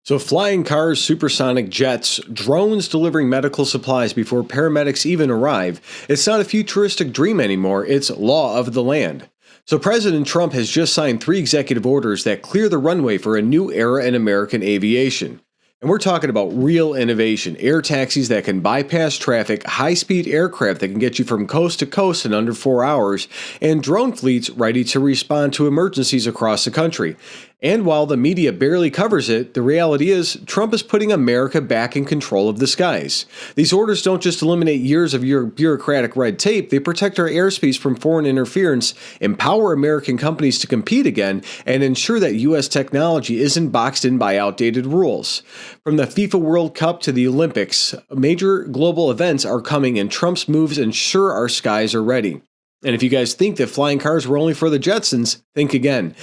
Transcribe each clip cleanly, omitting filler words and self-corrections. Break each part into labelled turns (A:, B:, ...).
A: So flying cars, supersonic jets, drones delivering medical supplies before paramedics even arrive, it's not a futuristic dream anymore, it's law of the land. So President Trump has just signed 3 executive orders that clear the runway for a new era in American aviation. And we're talking about real innovation, air taxis that can bypass traffic, high-speed aircraft that can get you from coast to coast in under 4 hours, and drone fleets ready to respond to emergencies across the country. And while the media barely covers it, the reality is Trump is putting America back in control of the skies. These orders don't just eliminate years of your bureaucratic red tape, they protect our airspace from foreign interference, empower American companies to compete again, and ensure that U.S. technology isn't boxed in by outdated rules. From the FIFA World Cup to the Olympics, major global events are coming, and Trump's moves ensure our skies are ready. And if you guys think that flying cars were only for the Jetsons, think again.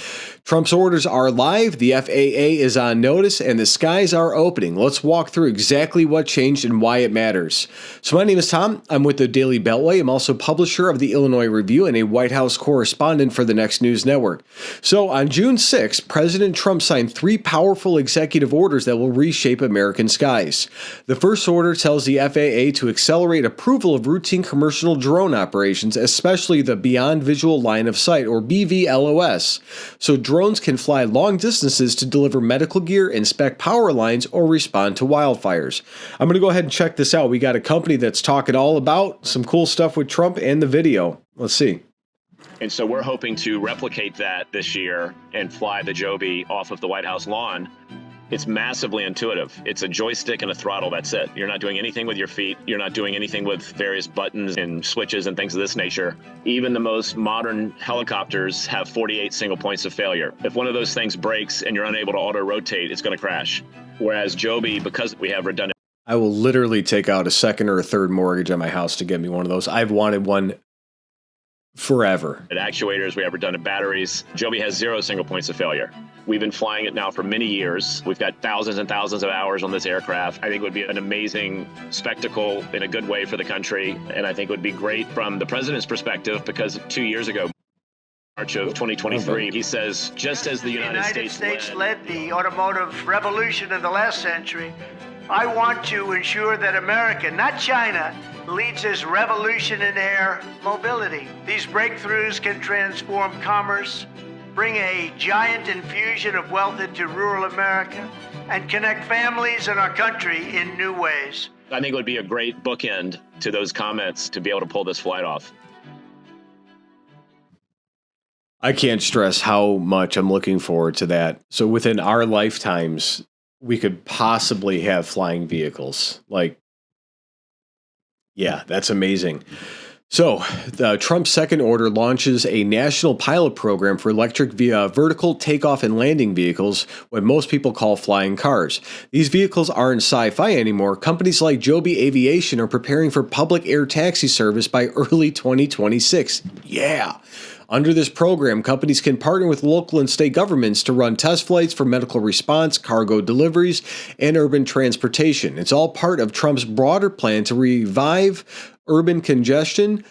A: Trump's orders are live, the FAA is on notice, and the skies are opening. Let's walk through exactly what changed and why it matters. So my name is Tom. I'm with the Daily Beltway. I'm also publisher of the Illinois Review and a White House correspondent for the Next News Network. So on June 6th, President Trump signed 3 powerful executive orders that will reshape American skies. The first order tells the FAA to accelerate approval of routine commercial drone operations, especially the Beyond Visual Line of Sight, or BVLOS. So drones can fly long distances to deliver medical gear, inspect power lines, or respond to wildfires. I'm going to go ahead and check this out. We got a company that's talking all about some cool stuff with Trump and the video. Let's see.
B: And so we're hoping to replicate that this year and fly the Joby off of the White House lawn. It's massively intuitive. It's a joystick and a throttle, that's it. You're not doing anything with your feet. You're not doing anything with various buttons and switches and things of this nature. Even the most modern helicopters have 48 single points of failure. If one of those things breaks and you're unable to auto-rotate, it's going to crash. Whereas Joby, because we have redundant...
A: I will literally take out a second or a third mortgage on my house to get me one of those. I've wanted one forever.
B: Actuators, we have redundant batteries. Joby has 0 single points of failure. We've been flying it now for many years. We've got thousands and thousands of hours on this aircraft. I think it would be an amazing spectacle in a good way for the country. And I think it would be great from the president's perspective, because 2 years ago, March of 2023, he says, just as the United States
C: led the automotive revolution in the last century, I want to ensure that America, not China, leads this revolution in air mobility. These breakthroughs can transform commerce, bring a giant infusion of wealth into rural America, and connect families in our country in new ways.
B: I think it would be a great bookend to those comments to be able to pull this flight off.
A: I can't stress how much I'm looking forward to that. So within our lifetimes, we could possibly have flying vehicles. Yeah, that's amazing. So, Trump's second order launches a national pilot program for electric vertical takeoff and landing vehicles, what most people call flying cars. These vehicles aren't sci-fi anymore. Companies like Joby Aviation are preparing for public air taxi service by early 2026. Yeah! Under this program, companies can partner with local and state governments to run test flights for medical response, cargo deliveries, and urban transportation. It's all part of Trump's broader plan to revive urban congestion,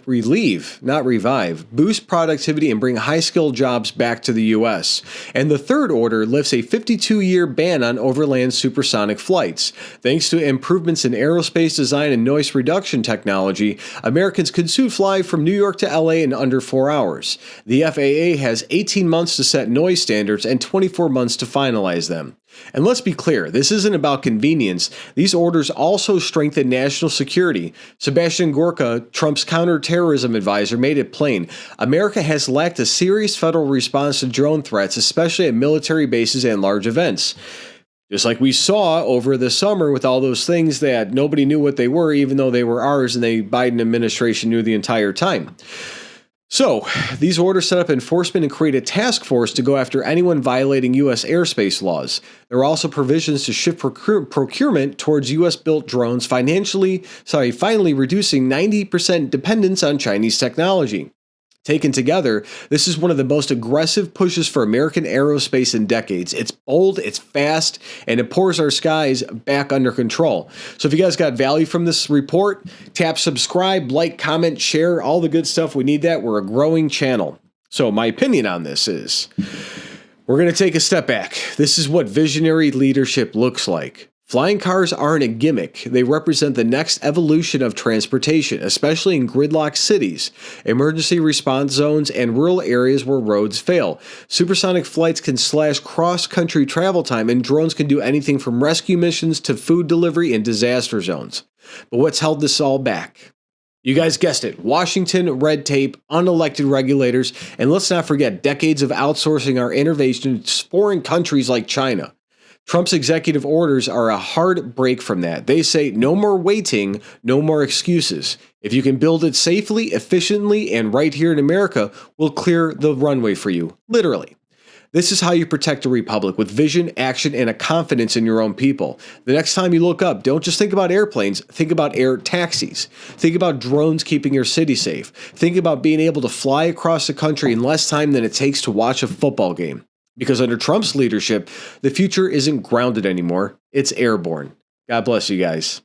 A: relieve, not revive, boost productivity, and bring high-skilled jobs back to the U.S. And the third order lifts a 52-year ban on overland supersonic flights. Thanks to improvements in aerospace design and noise reduction technology, Americans could soon fly from New York to L.A. in under 4 hours. The FAA has 18 months to set noise standards and 24 months to finalize them. And let's be clear, this isn't about convenience. These orders also strengthen national security. Sebastian Gorka, Trump's counterterrorism advisor, made it plain. America has lacked a serious federal response to drone threats, especially at military bases and large events. Just like we saw over the summer with all those things that nobody knew what they were, even though they were ours, and the Biden administration knew the entire time. So, these orders set up enforcement and create a task force to go after anyone violating U.S. airspace laws. There are also provisions to shift procurement towards U.S.-built drones, finally reducing 90% dependence on Chinese technology. Taken together, this is one of the most aggressive pushes for American aerospace in decades. It's bold, it's fast, and it pours our skies back under control. So if you guys got value from this report, tap subscribe, like, comment, share, all the good stuff. We need that. We're a growing channel. So my opinion on this is, We're going to take a step back. This is what visionary leadership looks like. Flying cars aren't a gimmick. They represent the next evolution of transportation, especially in gridlocked cities, emergency response zones, and rural areas where roads fail. Supersonic flights can slash cross-country travel time, and drones can do anything from rescue missions to food delivery in disaster zones. But what's held this all back? You guys guessed it. Washington, red tape, unelected regulators, and let's not forget decades of outsourcing our innovation to foreign countries like China. Trump's executive orders are a hard break from that. They say no more waiting, no more excuses. If you can build it safely, efficiently, and right here in America, we'll clear the runway for you. Literally. This is how you protect a republic, with vision, action, and a confidence in your own people. The next time you look up, don't just think about airplanes, think about air taxis. Think about drones keeping your city safe. Think about being able to fly across the country in less time than it takes to watch a football game. Because under Trump's leadership, the future isn't grounded anymore, it's airborne. God bless you guys.